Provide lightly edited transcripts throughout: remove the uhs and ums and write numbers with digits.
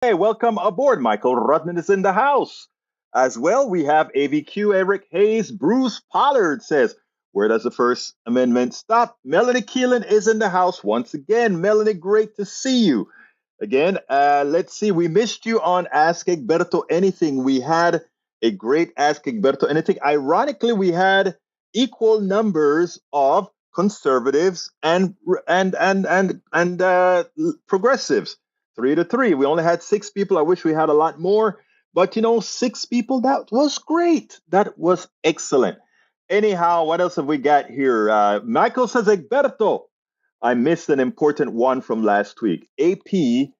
Hey, welcome aboard. Michael Rudman is in the house. As well, we have AVQ Eric Hayes. Bruce Pollard says, where does the First Amendment stop? Melanie Keelan is in the house once again. Melanie, great to see you. Again, let's see. We missed you on Ask Egberto Anything. We had a great Ask Egberto Anything. Ironically, we had equal numbers of conservatives and progressives. 3-3. We only had 6 people. I wish we had a lot more. But 6 people, that was great. That was excellent. Anyhow, what else have we got here? Michael says, Egberto, I missed an important one from last week. AP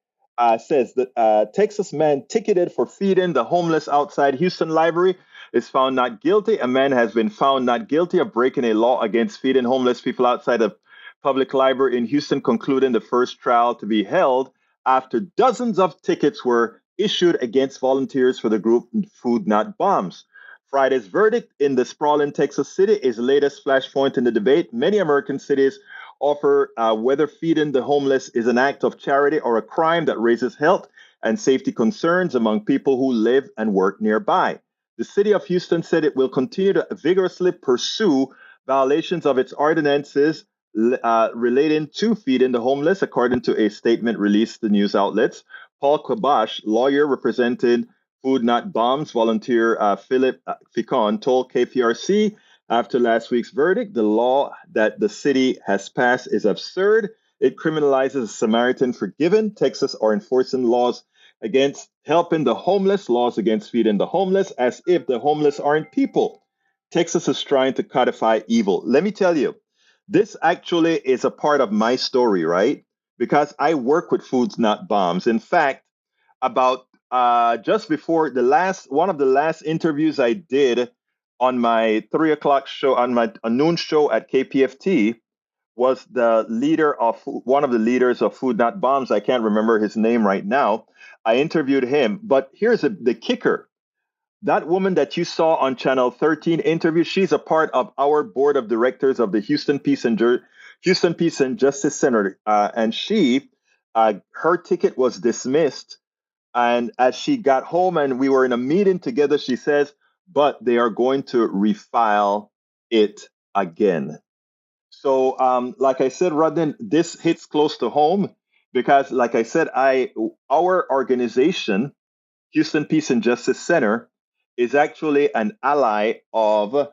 says that Texas man ticketed for feeding the homeless outside Houston Library is found not guilty. A man has been found not guilty of breaking a law against feeding homeless people outside a public library in Houston, concluding the first trial to be held after dozens of tickets were issued against volunteers for the group Food Not Bombs. Friday's verdict in the sprawling Texas city is the latest flashpoint in the debate. Many American cities offer whether feeding the homeless is an act of charity or a crime that raises health and safety concerns among people who live and work nearby. The city of Houston said it will continue to vigorously pursue violations of its ordinances relating to feeding the homeless, according to a statement released to news outlets. Paul Kabash, lawyer representing Food Not Bombs volunteer Philip Ficon, told KPRC after last week's verdict, the law that the city has passed is absurd. It criminalizes a Samaritan for giving. Texas are enforcing laws against helping the homeless, laws against feeding the homeless, as if the homeless aren't people. Texas is trying to codify evil. Let me tell you, this actually is a part of my story, right? Because I work with Foods Not Bombs. In fact, about just before the last one of the last interviews I did on my 3 o'clock show, on my noon show at KPFT, was the leader of one of the leaders of Food Not Bombs. I can't remember his name right now. I interviewed him, but here's the kicker. That woman that you saw on Channel 13 interview, she's a part of our board of directors of the Houston Peace and Justice Center, and her ticket was dismissed. And as she got home and we were in a meeting together, she says, "But they are going to refile it again." So, like I said, Rodden, this hits close to home because, like I said, our organization, Houston Peace and Justice Center, is actually an ally of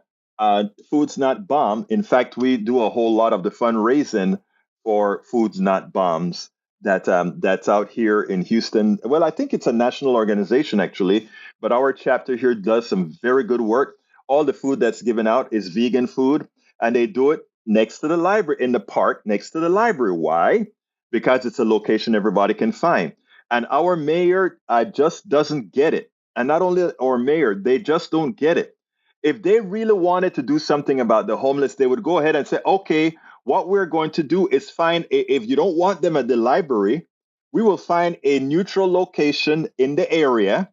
Foods Not Bomb. In fact, we do a whole lot of the fundraising for Foods Not Bombs that's out here in Houston. Well, I think it's a national organization actually, but our chapter here does some very good work. All the food that's given out is vegan food, and they do it next to the library in the park next to the library. Why? Because it's a location everybody can find. And our mayor just doesn't get it. And not only our mayor, they just don't get it. If they really wanted to do something about the homeless, they would go ahead and say, okay, what we're going to do is if you don't want them at the library, we will find a neutral location in the area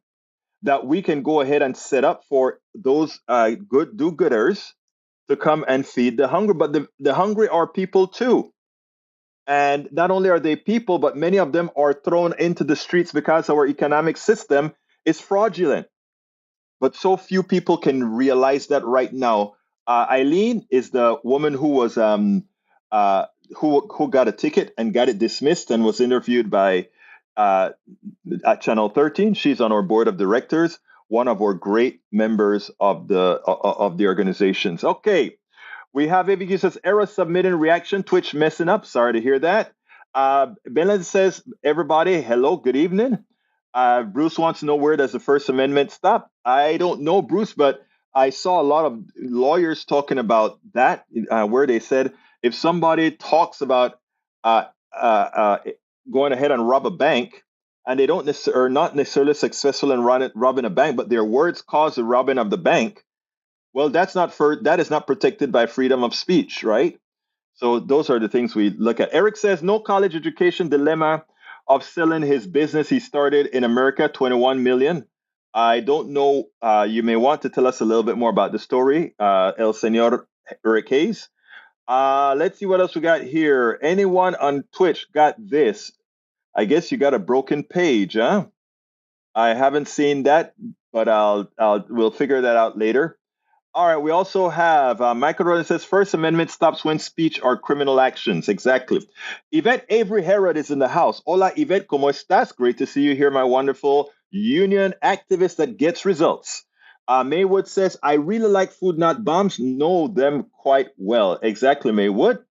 that we can go ahead and set up for those good do-gooders to come and feed the hungry. But the hungry are people too. And not only are they people, but many of them are thrown into the streets because our economic system is fraudulent. But so few people can realize that right now. Eileen is the woman who was who got a ticket and got it dismissed and was interviewed by uh, at Channel 13. She's on our board of directors, one of our great members of the organizations. Okay, we have ABQ says error submitting reaction, Twitch messing up. Sorry to hear that. Belen says, everybody, hello, good evening. Bruce wants to know where does the First Amendment stop? I don't know, Bruce, but I saw a lot of lawyers talking about that, where they said if somebody talks about uh, uh, going ahead and rob a bank, and they don't necessarily are not necessarily successful in robbing a bank, but their words cause the robbing of the bank, well, that is not protected by freedom of speech, right? So those are the things we look at. Eric says no college education dilemma of selling his business he started in America, 21 million. I don't know. You may want to tell us a little bit more about the story, El Senor Eric Hayes. Let's see what else we got here. Anyone on Twitch got this? I guess you got a broken page, huh? I haven't seen that, but we'll figure that out later. All right. We also have Michael Roden says First Amendment stops when speech or criminal actions. Exactly. Yvette Avery Herod is in the house. Hola, Yvette, ¿cómo estás? Great to see you here, my wonderful union activist that gets results. Maywood says, I really like Food Not Bombs. Know them quite well. Exactly, Maywood.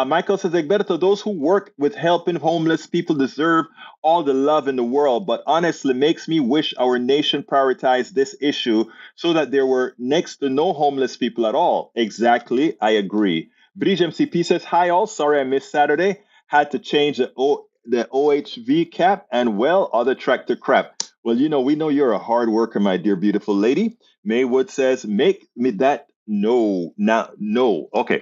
Michael says, Egberto, those who work with helping homeless people deserve all the love in the world, but honestly makes me wish our nation prioritized this issue so that there were next to no homeless people at all. Exactly, I agree. Bridge MCP says, hi all, sorry I missed Saturday. Had to change the OHV cap and well, other tractor crap. Well, we know you're a hard worker, my dear beautiful lady. Maywood says, make me that. No, now, no. Okay.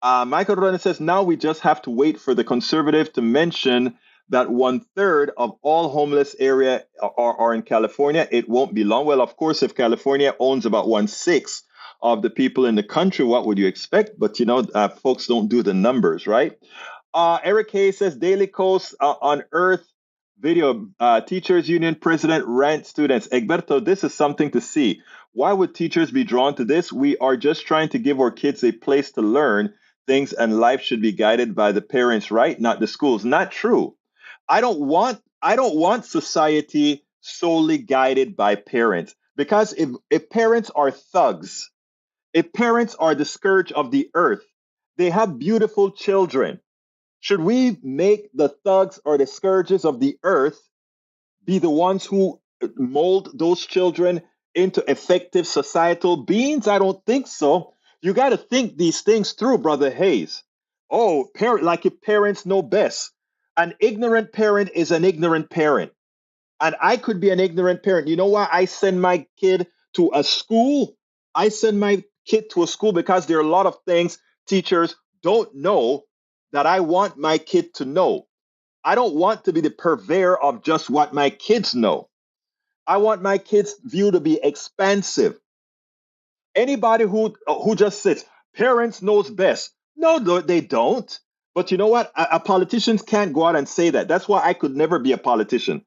Michael Ronan says, now we just have to wait for the conservative to mention that 1/3 of all homeless area are in California. It won't be long. Well, of course, if California owns about 1/6 of the people in the country, what would you expect? But folks don't do the numbers, right? Eric Hayes says, Daily Coast on Earth video, teachers union president rant students. Egberto, this is something to see. Why would teachers be drawn to this? We are just trying to give our kids a place to learn things, and life should be guided by the parents, right? Not the schools. Not true. I don't want society solely guided by parents, because if parents are thugs, if parents are the scourge of the earth, they have beautiful children. Should we make the thugs or the scourges of the earth be the ones who mold those children into effective societal beings? I don't think so. You got to think these things through, Brother Hayes. Oh, parent, like if parents know best. An ignorant parent is an ignorant parent. And I could be an ignorant parent. You know why I send my kid to a school? I send my kid to a school because there are a lot of things teachers don't know that I want my kid to know. I don't want to be the purveyor of just what my kids know. I want my kids' view to be expansive. Anybody who just sits, parents knows best. No, they don't. But you know what? A politicians can't go out and say that. That's why I could never be a politician.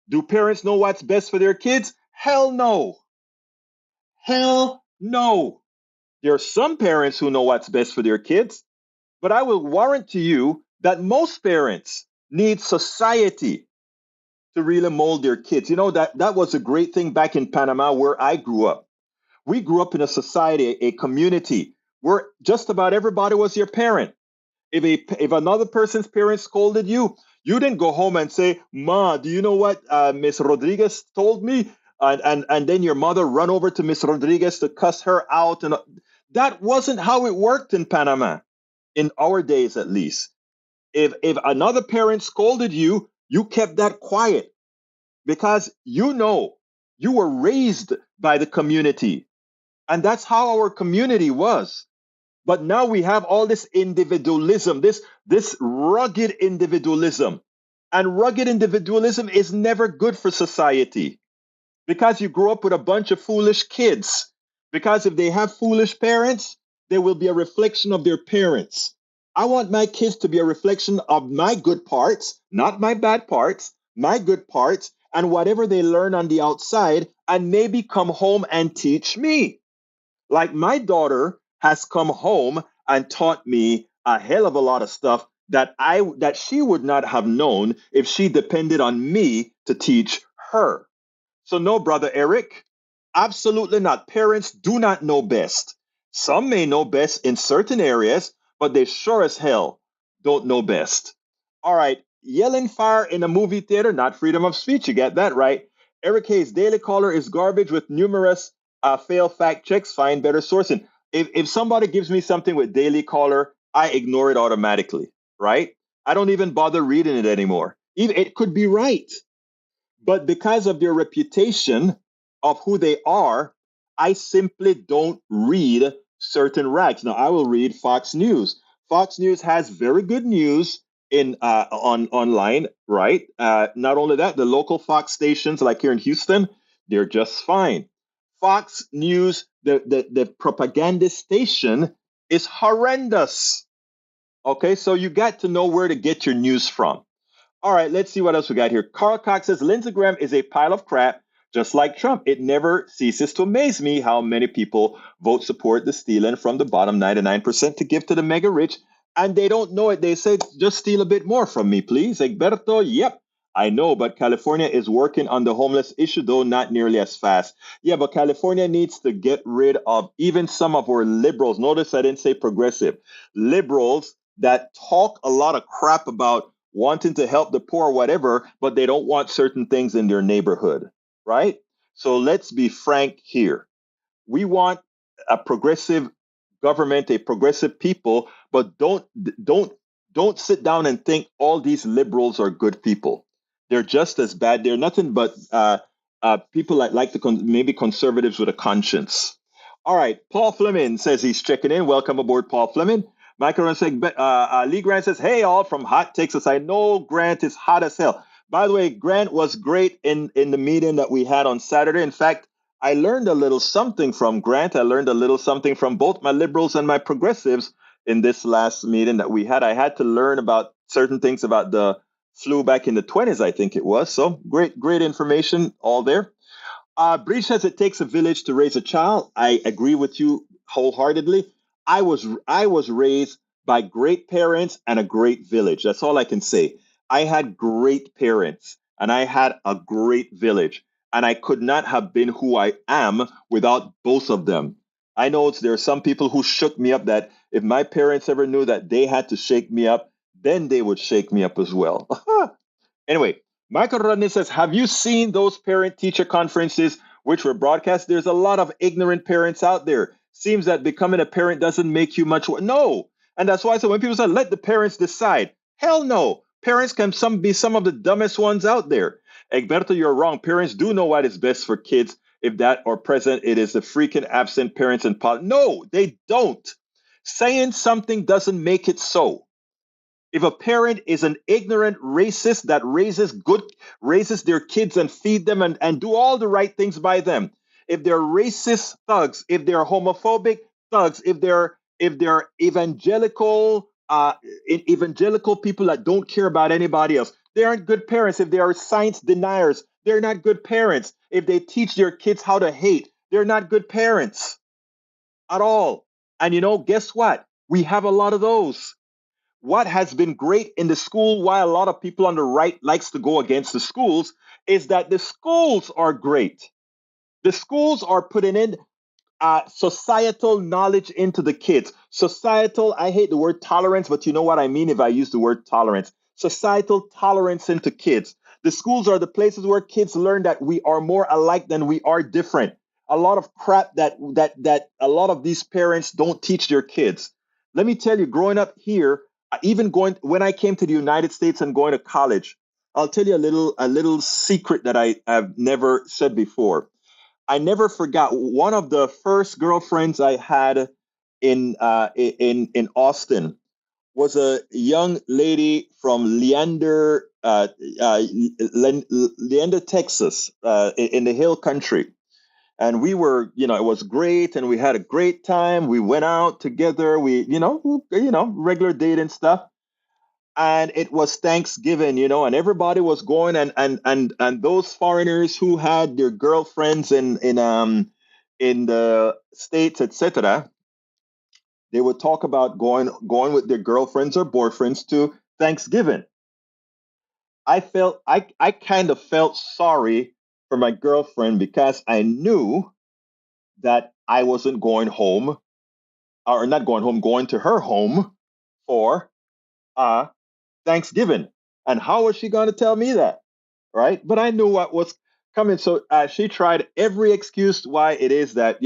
Do parents know what's best for their kids? Hell no. Hell no. There are some parents who know what's best for their kids, but I will warrant to you that most parents need society to really mold their kids. That was a great thing back in Panama where I grew up. We grew up in a society, a community where just about everybody was your parent. If another person's parents scolded you, you didn't go home and say, "Ma, do you know what Miss Rodriguez told me?" And then your mother run over to Miss Rodriguez to cuss her out, and that wasn't how it worked in Panama, in our days at least. If another parent scolded you, you kept that quiet because you were raised by the community, and that's how our community was. But now we have all this individualism, this rugged individualism. And rugged individualism is never good for society because you grow up with a bunch of foolish kids. Because if they have foolish parents, they will be a reflection of their parents. I want my kids to be a reflection of my good parts, not my bad parts, my good parts, and whatever they learn on the outside, and maybe come home and teach me. Like my daughter has come home and taught me a hell of a lot of stuff that she would not have known if she depended on me to teach her. So no, brother Eric, absolutely not. Parents do not know best. Some may know best in certain areas, but they sure as hell don't know best. All right, yelling fire in a movie theater, not freedom of speech. You get that right. Eric Hayes, Daily Caller is garbage with numerous fail fact checks. Find better sourcing. If somebody gives me something with Daily Caller, I ignore it automatically, right? I don't even bother reading it anymore. It could be right. But because of their reputation of who they are, I simply don't read certain rags. Now, I will read Fox News. Fox News has very good news on online, right? Not only that, the local Fox stations, like here in Houston, they're just fine. Fox News, the propaganda station, is horrendous. Okay, so you got to know where to get your news from. All right, let's see what else we got here. Carl Cox says Lindsey Graham is a pile of crap, just like Trump. It never ceases to amaze me how many people vote support the stealing from the bottom 99% to give to the mega rich, and they don't know it. They say, just steal a bit more from me, please. Egberto, yep. I know, but California is working on the homeless issue, though not nearly as fast. Yeah, but California needs to get rid of even some of our liberals. Notice I didn't say progressive. Liberals that talk a lot of crap about wanting to help the poor or whatever, but they don't want certain things in their neighborhood, right? So let's be frank here. We want a progressive government, a progressive people, but don't don't sit down and think all these liberals are good people. They're just as bad. They're nothing but people that like to maybe conservatives with a conscience. All right, Paul Fleming says he's checking in. Welcome aboard, Paul Fleming. Michael Lee Grant says, "Hey, all from hot Texas. I know Grant is hot as hell. By the way, Grant was great in the meeting that we had on Saturday. In fact, I learned a little something from Grant. I learned a little something from both my liberals and my progressives in this last meeting that we had. I had to learn about certain things about the flu back in the 20s, I think it was. So great information all there. Bree says it takes a village to raise a child. I agree with you wholeheartedly. I was raised by great parents and a great village. That's all I can say. I had great parents and I had a great village, and I could not have been who I am without both of them. I know there are some people who shook me up that if my parents ever knew that they had to shake me up, then they would shake me up as well. Anyway, Michael Rodney says, have you seen those parent teacher conferences which were broadcast? There's a lot of ignorant parents out there. Seems that becoming a parent doesn't make you much. No. And that's why I said when people say, let the parents decide. Hell no. Parents can be some of the dumbest ones out there. Egberto, you're wrong. Parents do know what is best for kids. If that or present, it is the freaking absent parents and no, they don't. Saying something doesn't make it so. If a parent is an ignorant racist that raises their kids and feed them and do all the right things by them, if they're racist thugs, if they're homophobic thugs, if they're evangelical people that don't care about anybody else, they aren't good parents. If they are science deniers, they're not good parents. If they teach their kids how to hate, they're not good parents at all. And guess what? We have a lot of those. What has been great in the school, why a lot of people on the right likes to go against the schools, is that the schools are great. The schools are putting in societal knowledge into the kids. Societal, I hate the word tolerance, but you know what I mean if I use the word tolerance. Societal tolerance into kids. The schools are the places where kids learn that we are more alike than we are different. A lot of crap that a lot of these parents don't teach their kids. Let me tell you, growing up here, even going when I came to the United States and going to college, I'll tell you a little secret that I have never said before. I never forgot one of the first girlfriends I had in Austin was a young lady from Leander, Texas, in the Hill Country, and we were, it was great, and we had a great time. We went out together. We, regular date and stuff, and it was Thanksgiving, and everybody was going, and those foreigners who had their girlfriends in the states, etc., they would talk about going with their girlfriends or boyfriends to Thanksgiving. I kind of felt sorry for my girlfriend because I knew that I wasn't going home, or not going home, going to her home for Thanksgiving. And how was she going to tell me that? Right? But I knew what was coming. So she tried every excuse why it is that,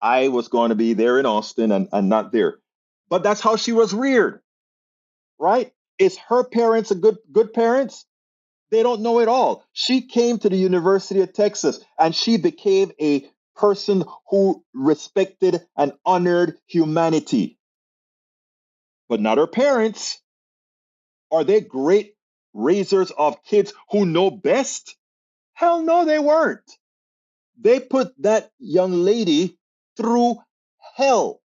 I was going to be there in Austin and not there. But that's how she was reared, right? Is her parents a good parents? They don't know it all. She came to the University of Texas and she became a person who respected and honored humanity, but not her parents. Are they great raisers of kids who know best? Hell no, they weren't. They put that young lady through hell.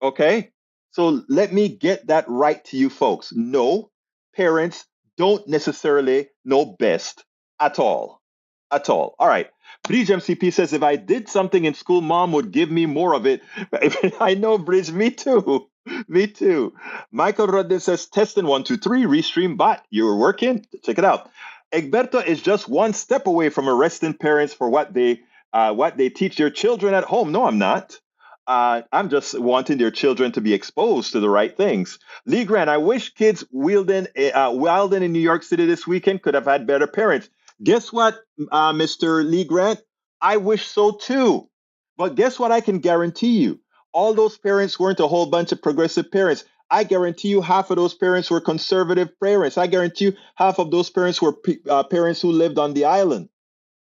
Okay? So let me get that right to you folks. No, parents don't necessarily know best at all. At all. All right. Bridge MCP says, if I did something in school, mom would give me more of it. I know, Bridge. Me too. Me too. Michael Rodden says, testing 1, 2, 3, restream bot. You were working? Check it out. Egberto is just one step away from arresting parents for what they teach their children at home. No, I'm not. I'm just wanting their children to be exposed to the right things. Lee Grant, I wish kids wilding in New York City this weekend could have had better parents. Guess what, Mr. Lee Grant? I wish so too. But guess what I can guarantee you? All those parents weren't a whole bunch of progressive parents. I guarantee you half of those parents were conservative parents. I guarantee you half of those parents were parents who lived on the island.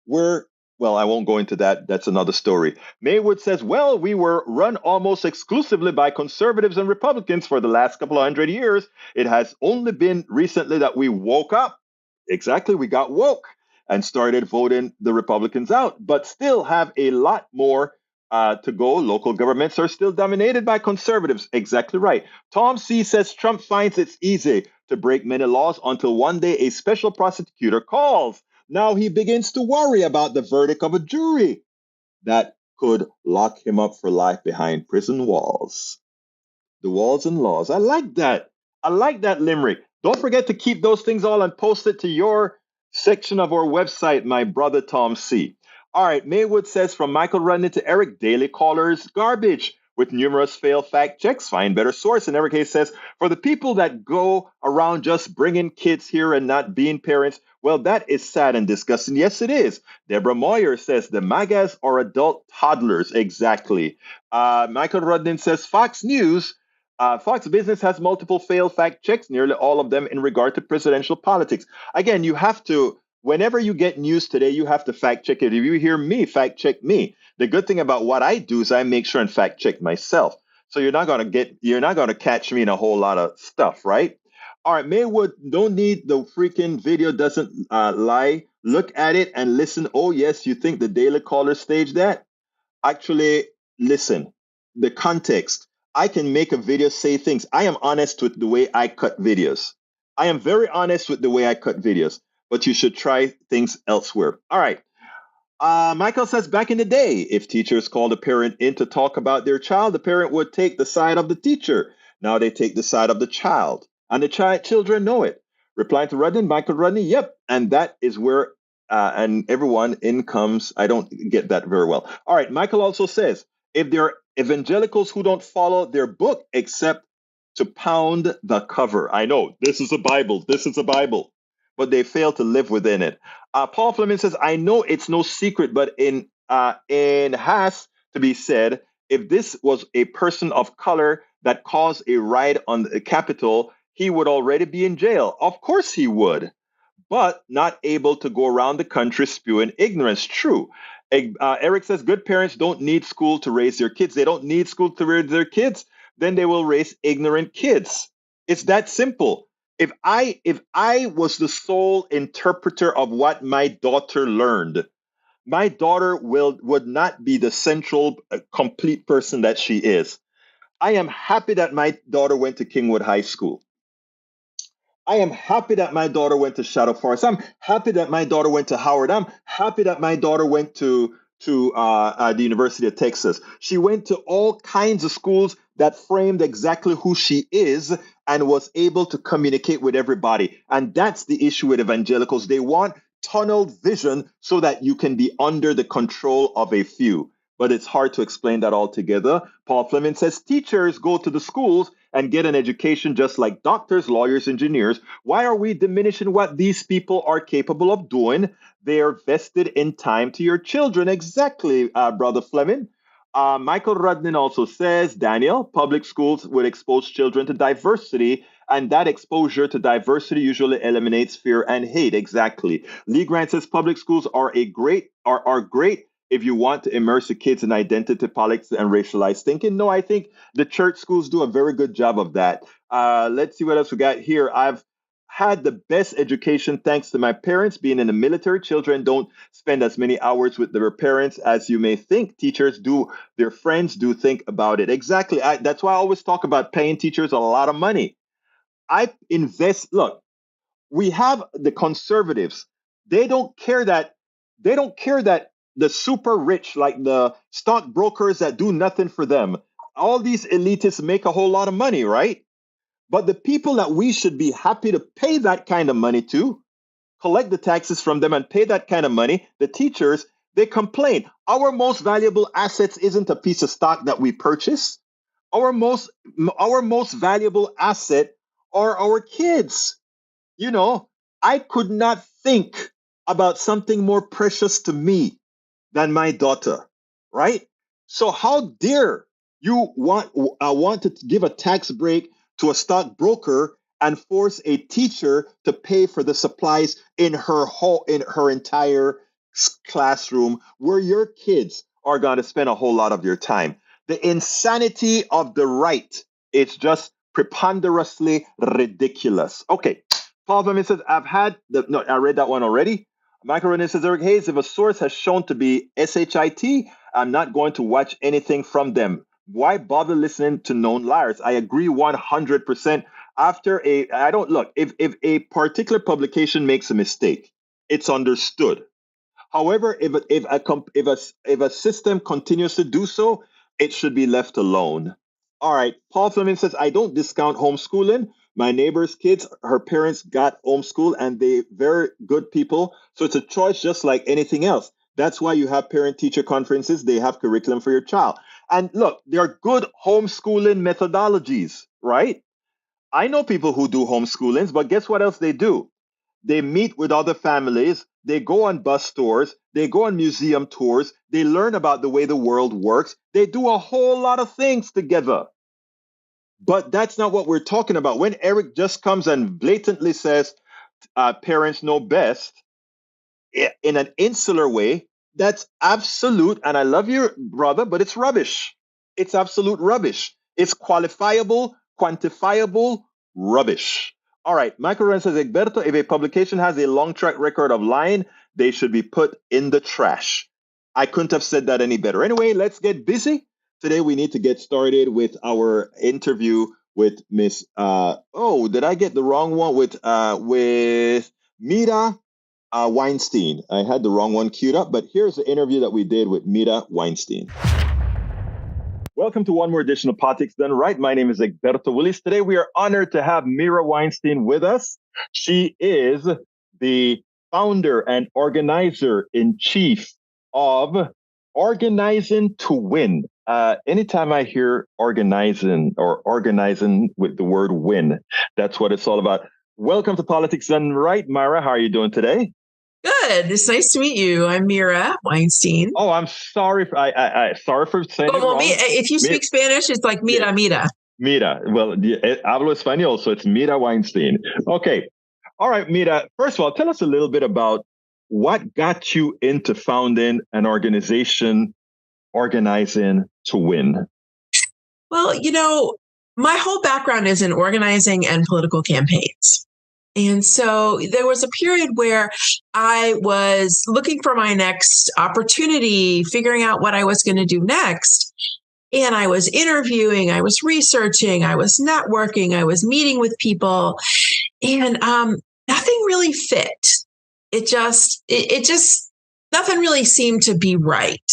Where, well, I won't go into that. That's another story. Maywood says, well, we were run almost exclusively by conservatives and Republicans for the last couple of 100 years. It has only been recently that we woke up. Exactly, we got woke and started voting the Republicans out, but still have a lot more to go. Local governments are still dominated by conservatives. Exactly right. Tom C says Trump finds it's easy to break many laws until one day a special prosecutor calls. Now he begins to worry about the verdict of a jury that could lock him up for life behind prison walls. The walls and laws. I like that. I like that limerick. Don't forget to keep those things all and post it to your section of our website, my brother Tom C. All right, Maywood says from Michael Rudney to Eric, daily callers garbage with numerous failed fact checks. Find better source. And Eric Hayes says for the people that go around just bringing kids here and not being parents, well, that is sad and disgusting. Yes, it is. Deborah Moyer says the MAGAs are adult toddlers. Exactly. Michael Rudnin says Fox News. Fox Business has multiple failed fact checks, nearly all of them in regard to presidential politics. Again, you have to, whenever you get news today, you have to fact check it. If you hear me, fact check me. The good thing about what I do is I make sure and fact check myself. So you're not gonna catch me in a whole lot of stuff, right? All right, Maywood, don't need the freaking video doesn't lie. Look at it and listen. Oh yes, you think the Daily Caller staged that? Actually, listen. The context. I can make a video say things. I am honest with the way I cut videos. I am very honest with the way I cut videos, but you should try things elsewhere. All right. Michael says back in the day, if teachers called a parent in to talk about their child, the parent would take the side of the teacher. Now they take the side of the child, and the children know it. Replying to Rudden, Michael Rudney, yep, and that is where and everyone in comes. I don't get that very well. All right, Michael also says if there are evangelicals who don't follow their book except to pound the cover. I know this is a Bible. This is a Bible, but they fail to live within it. Paul Fleming says, I know it's no secret, but in has to be said, if this was a person of color that caused a riot on the Capitol, he would already be in jail. Of course he would, but not able to go around the country spewing ignorance. True. Eric says, good parents don't need school to raise their kids. They don't need school to raise their kids. Then they will raise ignorant kids. It's that simple. If I was the sole interpreter of what my daughter learned, my daughter would not be the central complete person that she is. I am happy that my daughter went to Kingwood High School. I am happy that my daughter went to Shadow Forest. I'm happy that my daughter went to Howard. I'm happy that my daughter went to the University of Texas. She went to all kinds of schools that framed exactly who she is and was able to communicate with everybody. And that's the issue with evangelicals. They want tunnel vision so that you can be under the control of a few. But it's hard to explain that altogether. Paul Fleming says teachers go to the schools and get an education just like doctors, lawyers, engineers. Why are we diminishing what these people are capable of doing? They are vested in time to your children. Exactly, Brother Fleming. Michael Rudnin also says, Daniel, public schools would expose children to diversity, and that exposure to diversity usually eliminates fear and hate. Exactly. Lee Grant says public schools are great if you want to immerse the kids in identity politics and racialized thinking. No, I think the church schools do a very good job of that. Let's see what else we got here. I've had the best education thanks to my parents being in the military. Children don't spend as many hours with their parents as you may think. Teachers do, their friends do think about it. Exactly. That's why I always talk about paying teachers a lot of money. I invest, look, we have the conservatives. They don't care that the super rich, like the stockbrokers that do nothing for them, all these elitists make a whole lot of money, right? But the people that we should be happy to pay that kind of money to, collect the taxes from them and pay that kind of money, the teachers, they complain. Our most valuable assets isn't a piece of stock that we purchase. Our most valuable asset are our kids. You know, I could not think about something more precious to me than my daughter, right? So how dare you want to give a tax break to a stockbroker and force a teacher to pay for the supplies in her entire classroom where your kids are going to spend a whole lot of your time? The insanity of the right, it's just preponderously ridiculous. Okay. Paul Fleming says, I read that one already. Michael Renner says, Eric Hayes, if a source has shown to be SHIT, I'm not going to watch anything from them. Why bother listening to known liars? I agree 100%. If a particular publication makes a mistake, it's understood. However, if a system continues to do so, it should be left alone. All right. Paul Fleming says, I don't discount homeschooling. My neighbor's kids, her parents got homeschooled and they very good people. So it's a choice just like anything else. That's why you have parent-teacher conferences. They have curriculum for your child. And look, there are good homeschooling methodologies, right? I know people who do homeschoolings, but guess what else they do? They meet with other families. They go on bus tours. They go on museum tours. They learn about the way the world works. They do a whole lot of things together. But that's not what we're talking about. When Eric just comes and blatantly says parents know best in an insular way, that's absolute. And I love you, brother, but it's rubbish. It's absolute rubbish. It's qualifiable, quantifiable rubbish. All right. Michael Ren says, Egberto, if a publication has a long track record of lying, they should be put in the trash. I couldn't have said that any better. Anyway, let's get busy. Today we need to get started with our interview with Miss. Did I get the wrong one with Mira Weinstein? I had the wrong one queued up, but here's the interview that we did with Mira Weinstein. Welcome to one more edition of Politics Done Right. My name is Egberto Willis. Today we are honored to have Mira Weinstein with us. She is the founder and organizer-in-chief of Organizing to Win. Anytime I hear organizing with the word win, that's what it's all about. Welcome to Politics Done Right. Mira, how are you doing today? Good. It's nice to meet you. I'm Mira Weinstein. Oh, I'm sorry. Sorry for saying it wrong. If you speak Spanish, it's like Mira, Mira. Mira. Well, hablo español, so it's Mira Weinstein. Okay. All right, Mira. First of all, tell us a little bit about what got you into founding an organization, Organizing to Win. Well, my whole background is in organizing and political campaigns. And so there was a period where I was looking for my next opportunity, figuring out what I was going to do next. And I was interviewing, I was researching, I was networking, I was meeting with people, and nothing really fit. It just nothing really seemed to be right.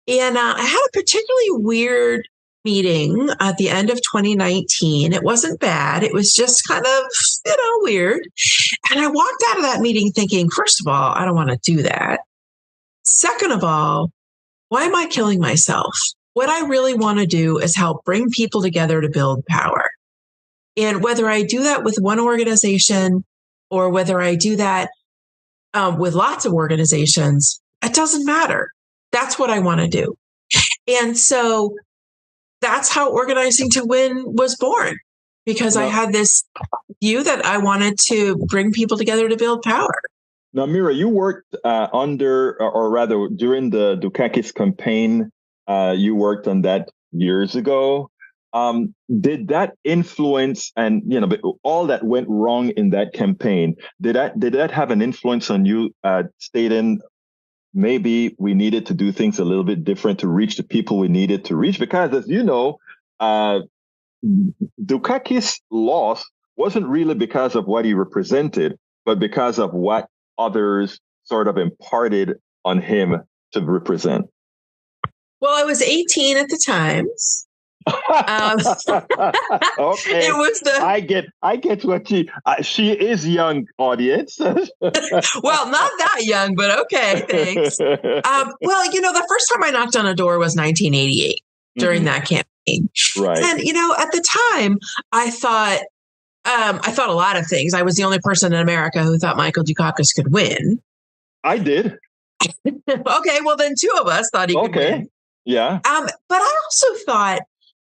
And I had a particularly weird meeting at the end of 2019. It wasn't bad. It was just kind of, weird. And I walked out of that meeting thinking, first of all, I don't want to do that. Second of all, why am I killing myself? What I really want to do is help bring people together to build power. And whether I do that with one organization or whether I do that with lots of organizations, it doesn't matter. That's what I want to do. And so that's how Organizing to Win was born, because I had this view that I wanted to bring people together to build power. Now, Mira, you worked during the Dukakis campaign. You worked on that years ago. Did that influence, and all that went wrong in that campaign, did that have an influence on you stating maybe we needed to do things a little bit different to reach the people we needed to reach? Because, as you know, Dukakis' loss wasn't really because of what he represented, but because of what others sort of imparted on him to represent. Well, I was 18 at the time. Okay, it was the I get what she is young, audience. well, not that young, but okay, thanks. Well, the first time I knocked on a door was 1988 during that campaign, right? And at the time, I thought a lot of things. I was the only person in America who thought Michael Dukakis could win. I did. Okay, well then two of us thought he could win. Yeah. But I also thought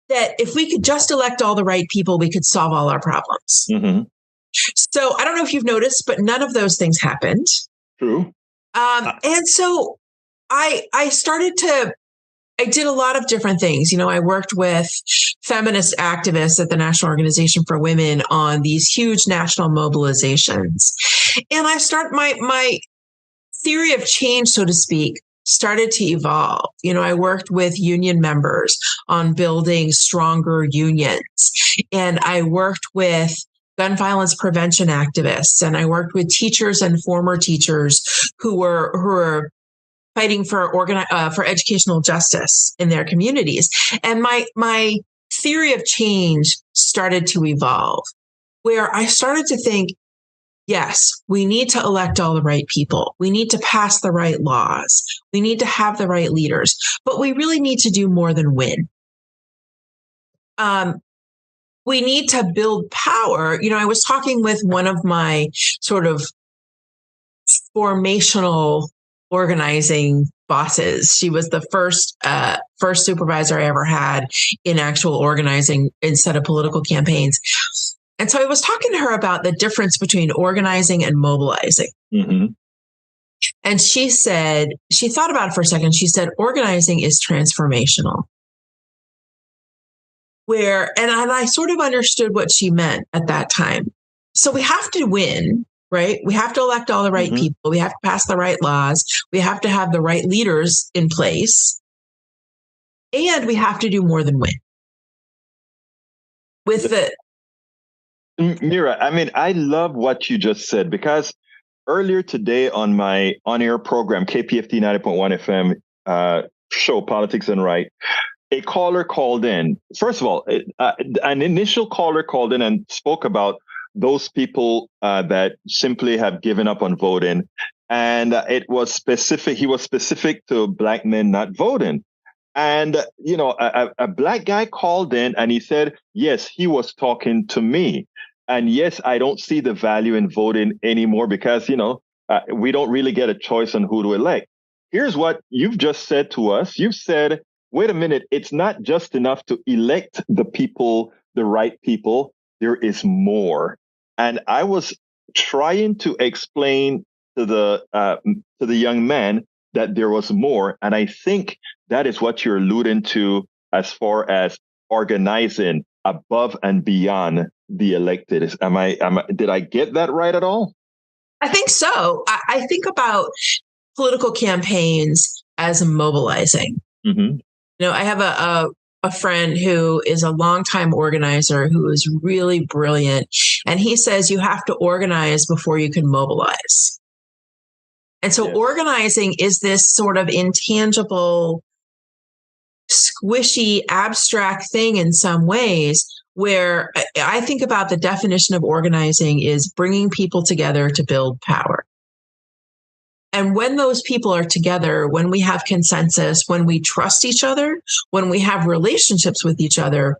that if we could just elect all the right people, we could solve all our problems. So I don't know if you've noticed, but none of those things happened. True. And so I did a lot of different things. I worked with feminist activists at the National Organization for Women on these huge national mobilizations. And my theory of change, so to speak, started to evolve. I worked with union members on building stronger unions. And I worked with gun violence prevention activists. And I worked with teachers and former teachers who were fighting for educational justice in their communities. And my theory of change started to evolve, where I started to think, yes, we need to elect all the right people. We need to pass the right laws. We need to have the right leaders, but we really need to do more than win. We need to build power. I was talking with one of my sort of formational organizing bosses. She was the first supervisor I ever had in actual organizing instead of political campaigns. And so I was talking to her about the difference between organizing and mobilizing. And she said, she thought about it for a second. She said, organizing is transformational. And I sort of understood what she meant at that time. So we have to win, right? We have to elect all the right people. We have to pass the right laws. We have to have the right leaders in place. And we have to do more than win. Mira, I mean, I love what you just said, because earlier today on my on-air program, KPFT 90.1 FM show, Politics and Right, a caller called in. First of all, an initial caller called in and spoke about those people that simply have given up on voting. And it was specific. He was specific to Black men not voting. And, a Black guy called in and he said, yes, he was talking to me. And yes, I don't see the value in voting anymore because, we don't really get a choice on who to elect. Here's what you've just said to us. You've said, wait a minute, it's not just enough to elect the people, the right people. There is more. And I was trying to explain to the young man that there was more. And I think that is what you're alluding to as far as organizing above and beyond the elected. Did I get that right at all? I think so. I think about political campaigns as mobilizing. I have a friend who is a longtime organizer who is really brilliant. And he says you have to organize before you can mobilize. And so organizing is this sort of intangible, squishy, abstract thing in some ways, where I think about the definition of organizing is bringing people together to build power. And when those people are together, when we have consensus, when we trust each other, when we have relationships with each other,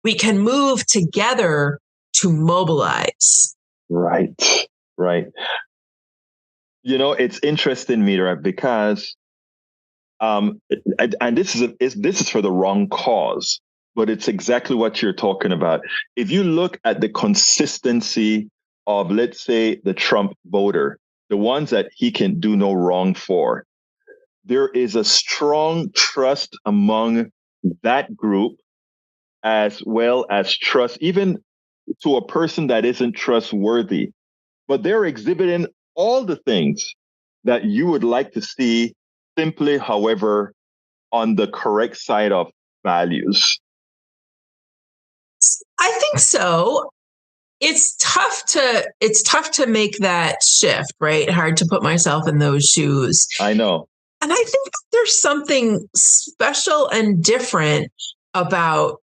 we can move together to mobilize. Right. It's interesting, Mira, because, and this is for the wrong cause, but it's exactly what you're talking about. If you look at the consistency of, let's say, the Trump voter, the ones that he can do no wrong for, there is a strong trust among that group, as well as trust even to a person that isn't trustworthy. But they're exhibiting all the things that you would like to see, simply, however, on the correct side of values. I think so. it's tough to make that shift, right? Hard to put myself in those shoes. I know. And I think that there's something special and different about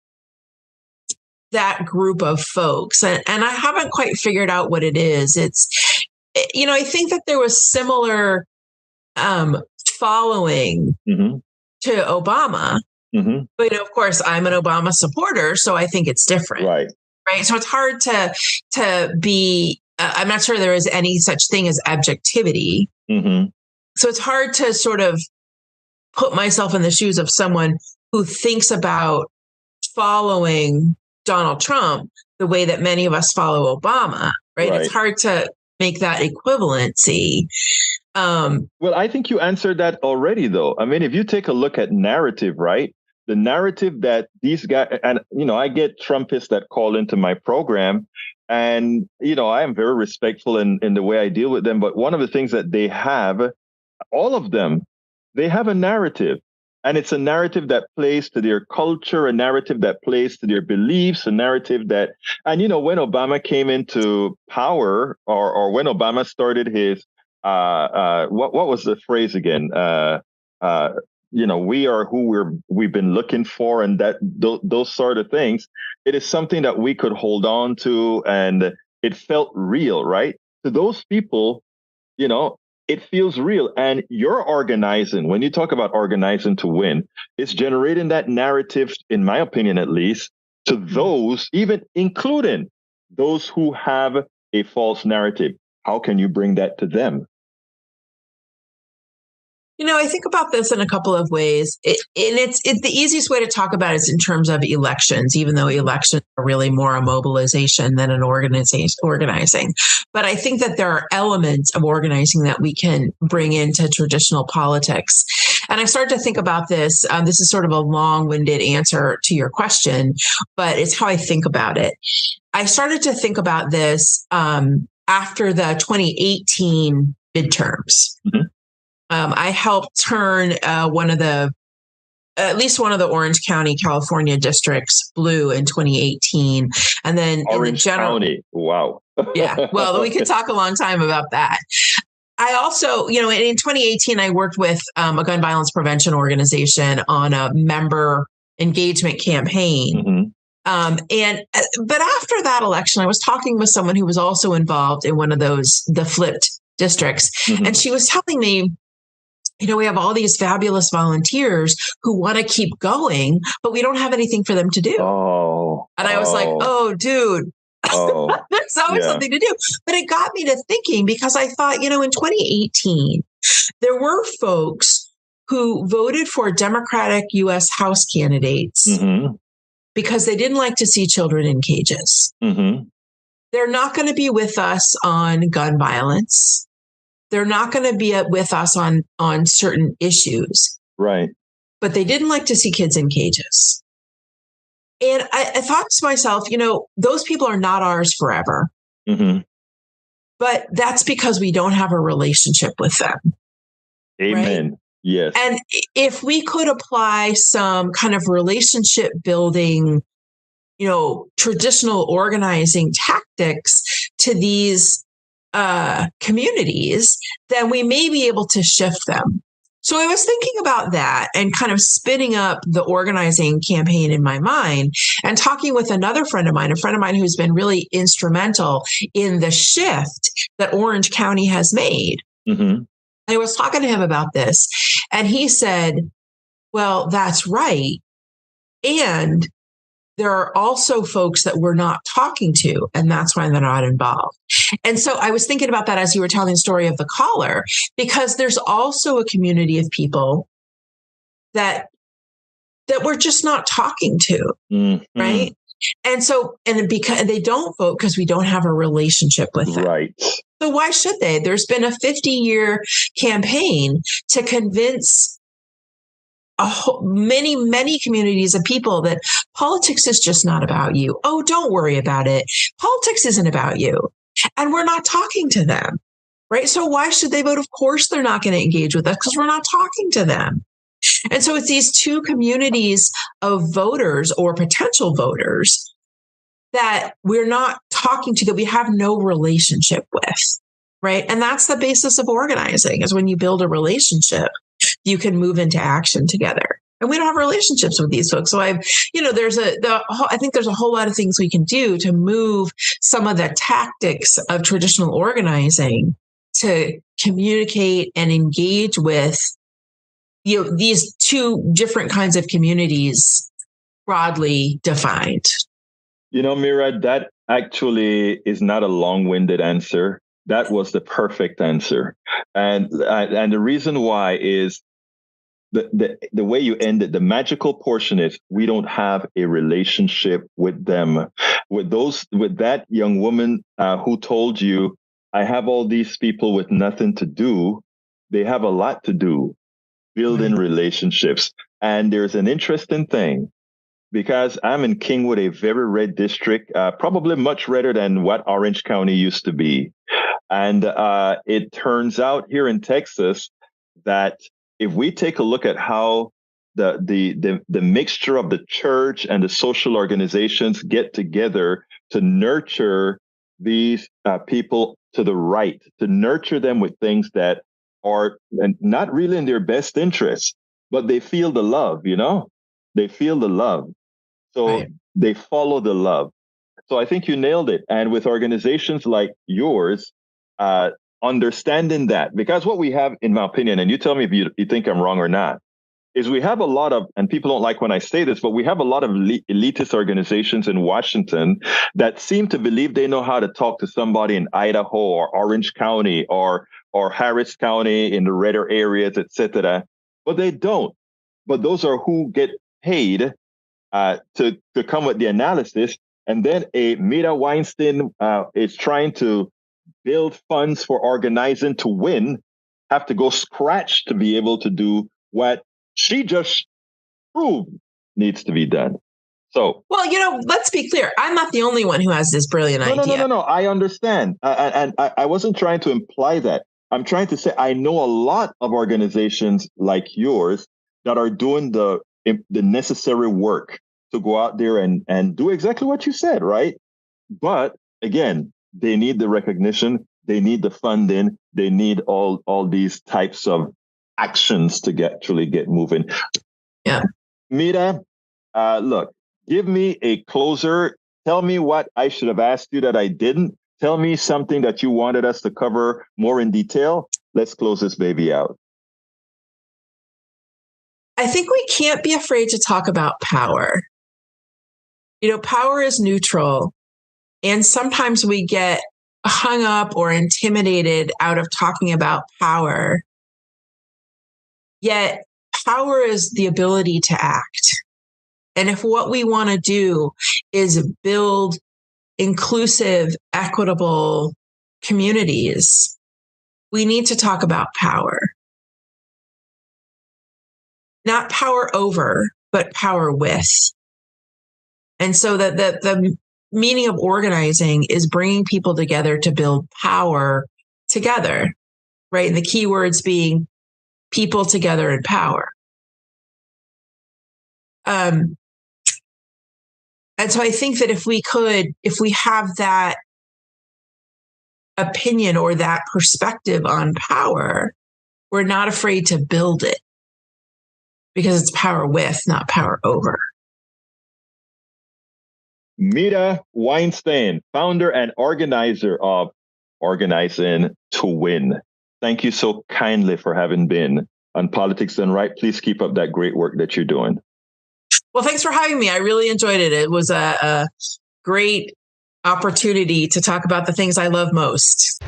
that group of folks. And I haven't quite figured out what it is. It's, I think that there was similar following Mm-hmm. to Obama. Mm-hmm. But of course, I'm an Obama supporter, so I think it's different. Right. So it's hard to be, I'm not sure there is any such thing as objectivity. Mm-hmm. So it's hard to sort of put myself in the shoes of someone who thinks about following Donald Trump the way that many of us follow Obama, right? It's hard to make that equivalency. Well, I think you answered that already, though. I mean, if you take a look at narrative, right? The narrative that these guys, and, I get Trumpists that call into my program, and, I am very respectful in the way I deal with them. But one of the things that they have, all of them, they have a narrative. And it's a narrative that plays to their culture, a narrative that plays to their beliefs, a narrative that, and when Obama came into power, or when Obama started his, what was the phrase again? We are who we've been looking for, and that those sort of things. It is something that we could hold on to, and it felt real, right? To those people, it feels real. And you're organizing, when you talk about organizing to win, it's generating that narrative, in my opinion, at least, to those, even including those who have a false narrative. How can you bring that to them? I think about this in a couple of ways. It's the easiest way to talk about it is in terms of elections, even though elections are really more a mobilization than an organizing. But I think that there are elements of organizing that we can bring into traditional politics. And I started to think about this. This is sort of a long-winded answer to your question, but it's how I think about it. I started to think about this after the 2018 midterms. Mm-hmm. I helped turn at least one of the Orange County, California districts blue in 2018. And then Orange County. Wow. Yeah. Well, we could talk a long time about that. I also, in 2018, I worked with a gun violence prevention organization on a member engagement campaign. Mm-hmm. But after that election, I was talking with someone who was also involved in one of the flipped districts. Mm-hmm. And she was telling me, we have all these fabulous volunteers who want to keep going, but we don't have anything for them to do. And I was like, oh, dude, there's always something to do. But it got me to thinking, because I thought, in 2018, there were folks who voted for Democratic U.S. House candidates mm-hmm. because they didn't like to see children in cages. Mm-hmm. They're not going to be with us on gun violence. They're not going to be with us on certain issues. Right. But they didn't like to see kids in cages. And I thought to myself, those people are not ours forever. Mm-hmm. But that's because we don't have a relationship with them. Amen. Right? Yes. And if we could apply some kind of relationship building, traditional organizing tactics to these communities, then we may be able to shift them. So I was thinking about that and kind of spinning up the organizing campaign in my mind and talking with a friend of mine who's been really instrumental in the shift that Orange County has made. Mm-hmm. I was talking to him about this, and he said, well, that's right. And there are also folks that we're not talking to, and that's why they're not involved. And so I was thinking about that as you were telling the story of the caller, because there's also a community of people that we're just not talking to, mm-hmm. right? And so, because they don't vote because we don't have a relationship with them. Right. So why should they? There's been a 50-year campaign to convince many communities of people that politics is just not about you. Oh, don't worry about it. Politics isn't about you. And we're not talking to them, right? So why should they vote? Of course, they're not going to engage with us because we're not talking to them. And so it's these two communities of voters or potential voters that we're not talking to, that we have no relationship with, right? And that's the basis of organizing, is when you build a relationship, you can move into action together. And we don't have relationships with these folks. So I think there's a whole lot of things we can do to move some of the tactics of traditional organizing to communicate and engage with, these two different kinds of communities broadly defined. Mira, that actually is not a long-winded answer. That was the perfect answer. And the reason why is the way you ended. The magical portion is we don't have a relationship with them. With that young woman who told you, I have all these people with nothing to do. They have a lot to do, building relationships. And there's an interesting thing, because I'm in Kingwood, a very red district, probably much redder than what Orange County used to be. And it turns out here in Texas that if we take a look at how the mixture of the church and the social organizations get together to nurture these people to the right, to nurture them with things that are not really in their best interest, but they feel the love, they feel the love. So they follow the love. So I think you nailed it. And with organizations like yours, understanding that, because what we have, in my opinion, and you tell me if you think I'm wrong or not, is we have a lot of, and people don't like when I say this, but we have a lot of elitist organizations in Washington that seem to believe they know how to talk to somebody in Idaho or Orange County or Harris County in the redder areas, etc. But they don't. But those are who get paid to come with the analysis. And then a Mira Weinstein is trying to build funds for organizing to win, have to go scratch to be able to do what she just proved needs to be done. So, well, let's be clear. I'm not the only one who has this brilliant idea. No. I understand. And I wasn't trying to imply that. I'm trying to say I know a lot of organizations like yours that are doing the necessary work to go out there and do exactly what you said, right? But again, they need the recognition, they need the funding, they need all these types of actions to actually get moving. Yeah. Mira, look, give me a closer. Tell me what I should have asked you that I didn't. Tell me something that you wanted us to cover more in detail. Let's close this baby out. I think we can't be afraid to talk about power. Power is neutral. And sometimes we get hung up or intimidated out of talking about power. Yet power is the ability to act. And if what we want to do is build inclusive, equitable communities, we need to talk about power. Not power over, but power with. And so that the meaning of organizing is bringing people together to build power together, right? And the key words being people together and power. And so I think that if we have that opinion or that perspective on power, we're not afraid to build it, because it's power with, not power over. Mira Weinstein, founder and organizer of Organizing to Win. Thank you so kindly for having been on Politics Done Right. Please keep up that great work that you're doing. Well, thanks for having me. I really enjoyed it. It was a great opportunity to talk about the things I love most.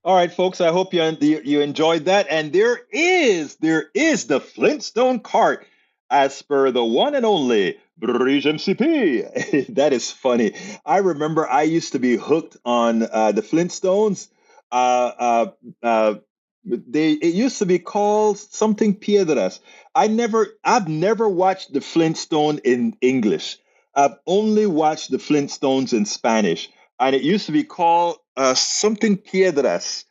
All right, folks, I hope you enjoyed that. And there is the Flintstone cart, as per the one and only Brige MCP. That is funny. I remember I used to be hooked on the Flintstones. It used to be called something Piedras. I've never watched the Flintstone in English. I've only watched the Flintstones in Spanish, and it used to be called something Piedras.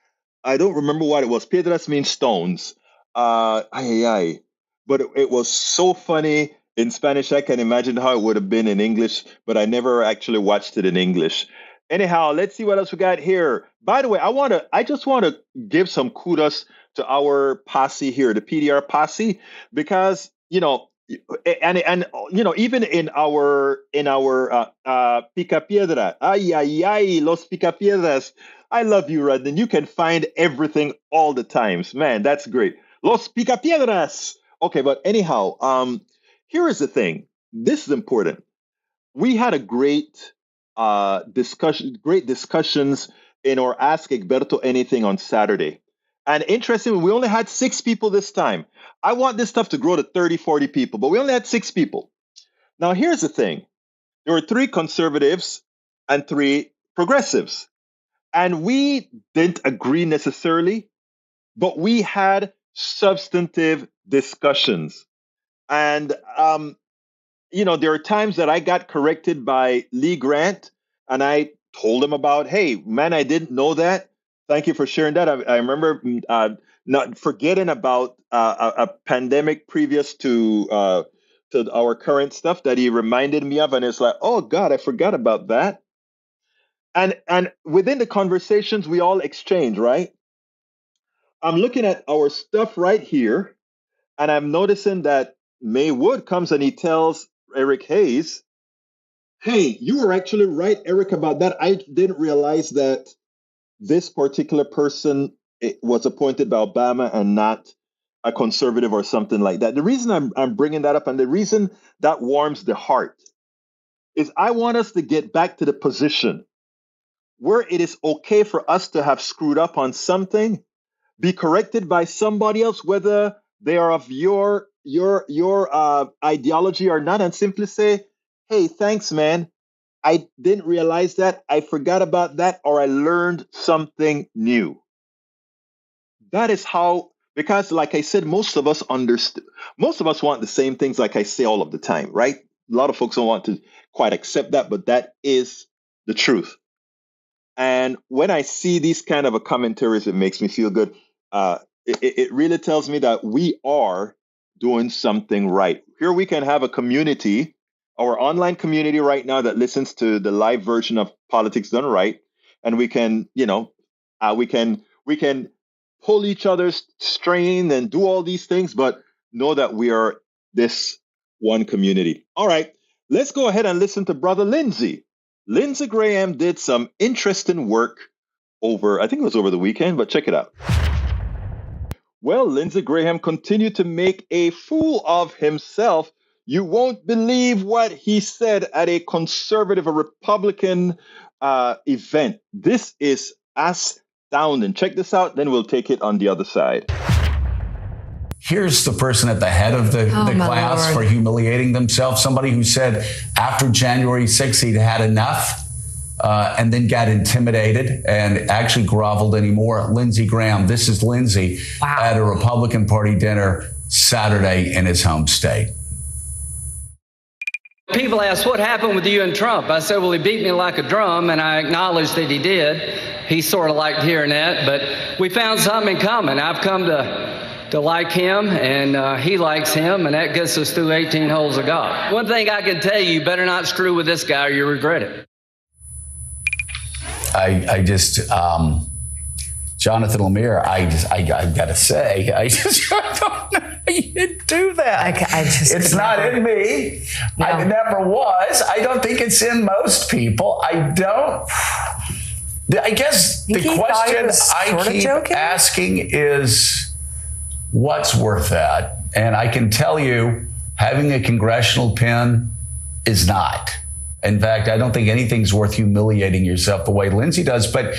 I don't remember what it was. Piedras means stones. But it was so funny. In Spanish, I can imagine how it would have been in English, but I never actually watched it in English. Anyhow, let's see what else we got here. By the way, I just want to give some kudos to our posse here, the PDR posse, because and even in our Pica Piedra, ay ay ay, los Pica Piedras. I love you, Rodney. You can find everything all the times, man. That's great. Los Pica Piedras. Okay, but anyhow, here is the thing. This is important. We had a great discussions in our Ask Egberto Anything on Saturday. And interestingly, we only had 6 people this time. I want this stuff to grow to 30, 40 people, but we only had 6 people. Now, here's the thing. There were 3 conservatives and 3 progressives. And we didn't agree necessarily, but we had substantive discussions. And there are times that I got corrected by Lee Grant, and I told him about, hey, man, I didn't know that. Thank you for sharing that. I remember not forgetting about a pandemic previous to our current stuff that he reminded me of, and it's like, oh God, I forgot about that. And within the conversations, we all exchange, right? I'm looking at our stuff right here, and I'm noticing that May Wood comes and he tells Eric Hayes, hey, you were actually right, Eric, about that. I didn't realize that this particular person was appointed by Obama and not a conservative or something like that. The reason I'm bringing that up, and the reason that warms the heart, is I want us to get back to the position where it is okay for us to have screwed up on something, be corrected by somebody else, whether they are of your ideology or not, and simply say, hey, thanks, man. I didn't realize that. I forgot about that, or I learned something new. That is how, because like I said, most of us want the same things, like I say all of the time, right? A lot of folks don't want to quite accept that, but that is the truth. And when I see these kind of a commentaries, it makes me feel good. It really tells me that we are doing something right. Here we can have a community, our online community right now, that listens to the live version of Politics Done Right, and we can, we can pull each other's strain and do all these things, but know that we are this one community. All right, let's go ahead and listen to Brother Lindsey. Lindsey Graham did some interesting work I think it was over the weekend, but check it out. Well, Lindsey Graham continued to make a fool of himself. You won't believe what he said at a conservative, a Republican event. This is astounding. Check this out, then we'll take it on the other side. Here's the person at the head of the class for humiliating themselves. Somebody who said after January 6th he'd had enough and then got intimidated and actually groveled anymore. Lindsey Graham. This is Lindsey at a Republican Party dinner Saturday in his home state. People ask, what happened with you and Trump? I said, well, he beat me like a drum, and I acknowledged that he did. He sort of liked hearing that, but we found something in common. I've come to like him, and he likes him, and that gets us through 18 holes of golf. One thing I can tell you, you better not screw with this guy or you regret it. Jonathan Lemire, I got to say, I don't know how you do that. It's not in me. No. I never was. I don't think it's in most people. I guess the question I keep asking is, what's worth that? And I can tell you, having a congressional pin is not. In fact, I don't think anything's worth humiliating yourself the way Lindsey does. But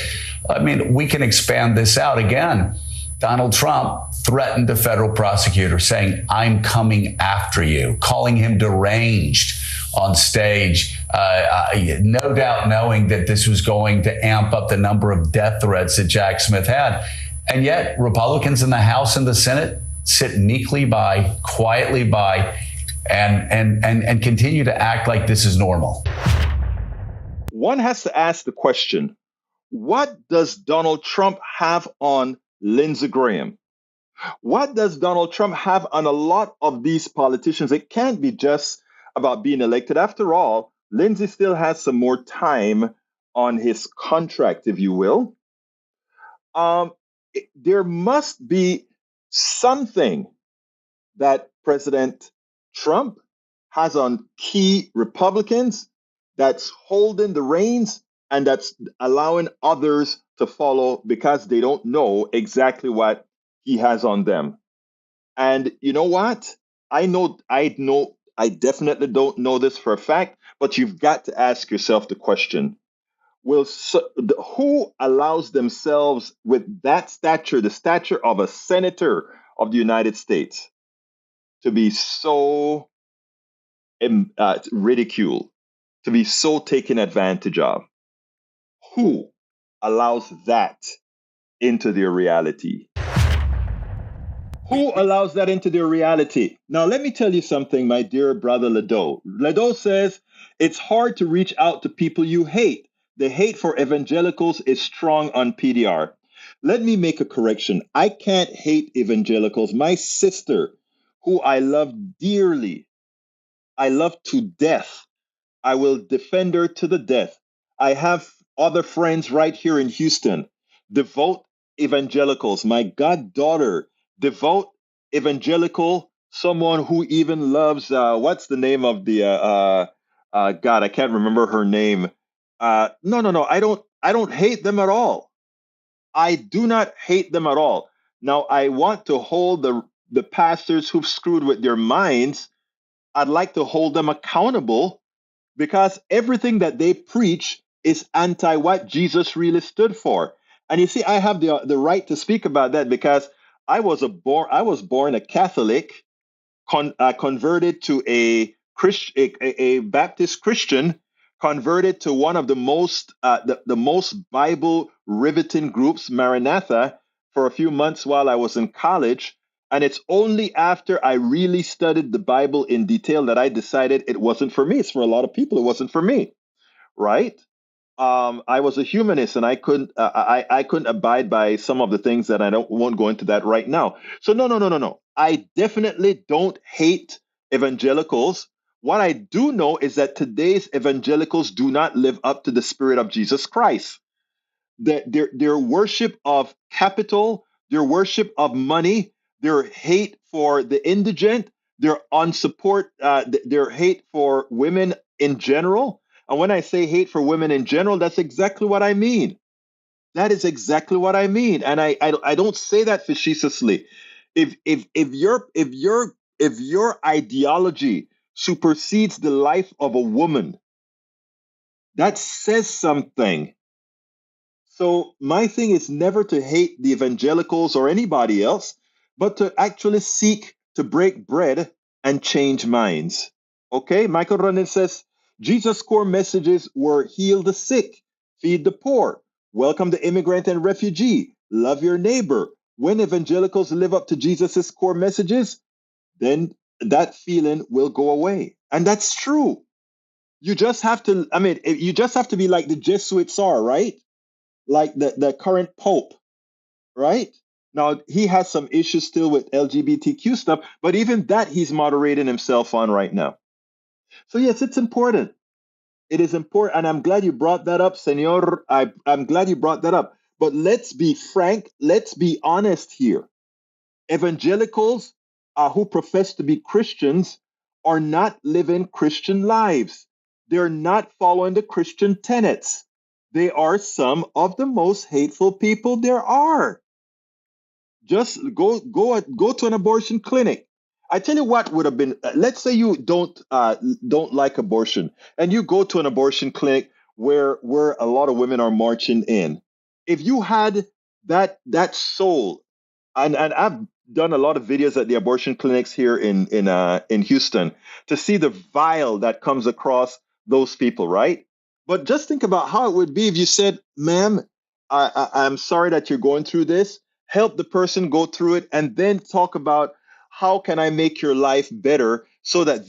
I mean, we can expand this out again. Donald Trump threatened a federal prosecutor saying, I'm coming after you, calling him deranged on stage, no doubt knowing that this was going to amp up the number of death threats that Jack Smith had. And yet Republicans in the House and the Senate sit meekly by, quietly by, and continue to act like this is normal. One has to ask the question, what does Donald Trump have on Lindsey Graham? What does Donald Trump have on a lot of these politicians? It can't be just about being elected. After all, Lindsey still has some more time on his contract, if you will. There must be something that President Trump has on key Republicans that's holding the reins and that's allowing others to follow because they don't know exactly what he has on them. And you know what? I definitely don't know this for a fact, but you've got to ask yourself the question. Who allows themselves with that stature, the stature of a senator of the United States, to be so ridiculed, to be so taken advantage of? Who allows that into their reality? Who allows that into their reality? Now, let me tell you something, my dear brother Ledo. Ledo says it's hard to reach out to people you hate. The hate for evangelicals is strong on PDR. Let me make a correction. I can't hate evangelicals. My sister, who I love dearly, I love to death, I will defend her to the death. I have other friends right here in Houston, devout evangelicals. My goddaughter, devout evangelical, someone who even loves, what's the name of the, God, I can't remember her name. No. I don't hate them at all. I do not hate them at all. Now, I want to hold the pastors who've screwed with their minds. I'd like to hold them accountable because everything that they preach is anti what Jesus really stood for. And you see, I have the right to speak about that because I was born a Catholic, converted to a Baptist Christian, converted to one of the most Bible riveting groups, Maranatha, for a few months while I was in college. And it's only after I really studied the Bible in detail that I decided it wasn't for me. It's for a lot of people. It wasn't for me, right? I was a humanist, and I couldn't abide by some of the things that won't go into that right now. So no. I definitely don't hate evangelicals. What I do know is that today's evangelicals do not live up to the spirit of Jesus Christ. Their worship of capital, their worship of money, their hate for the indigent, their their hate for women in general. And when I say hate for women in general, that's exactly what I mean. That is exactly what I mean. And I don't say that facetiously. If your ideology supersedes the life of a woman, that says something. So my thing is never to hate the evangelicals or anybody else, but to actually seek to break bread and change minds. Okay, Michael Ronin says, Jesus' core messages were heal the sick, feed the poor, welcome the immigrant and refugee, love your neighbor. When evangelicals live up to Jesus' core messages, then that feeling will go away. And that's true. You just have to, you just have to be like the Jesuits are, right? Like the current Pope, right? Now, he has some issues still with LGBTQ stuff, but even that he's moderating himself on right now. So yes, it's important. It is important, and I'm glad you brought that up, Senor. I'm glad you brought that up. But let's be frank, let's be honest here. Evangelicals who profess to be Christians are not living Christian lives. They're not following the Christian tenets. They are some of the most hateful people there are. Just go to an abortion clinic. I tell you what would have been. Let's say you don't like abortion, and you go to an abortion clinic where a lot of women are marching in. If you had that soul, and I've done a lot of videos at the abortion clinics here in Houston to see the vile that comes across those people, right? But just think about how it would be if you said, ma'am, I'm sorry that you're going through this. Help the person go through it, and then talk about how can I make your life better so that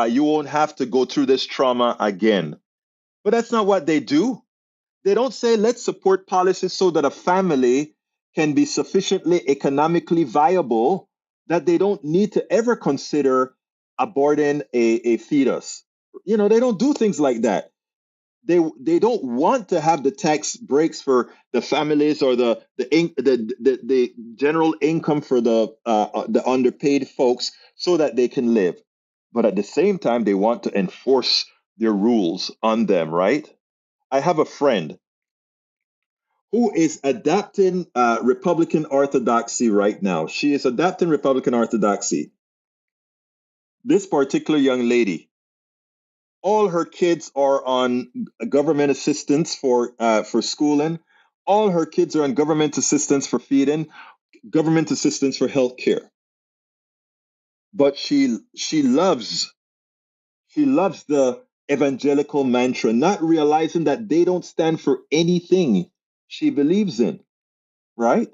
you won't have to go through this trauma again. But that's not what they do. They don't say, let's support policies so that a family can be sufficiently economically viable that they don't need to ever consider aborting a fetus. They don't do things like that. They don't want to have the tax breaks for the families or the general income for the underpaid folks so that they can live. But at the same time, they want to enforce their rules on them, right? I have a friend who is adapting Republican orthodoxy right now. She is adapting Republican orthodoxy. This particular young lady, all her kids are on government assistance for schooling. All her kids are on government assistance for feeding, government assistance for health care. But she loves the evangelical mantra, not realizing that they don't stand for anything she believes in, right?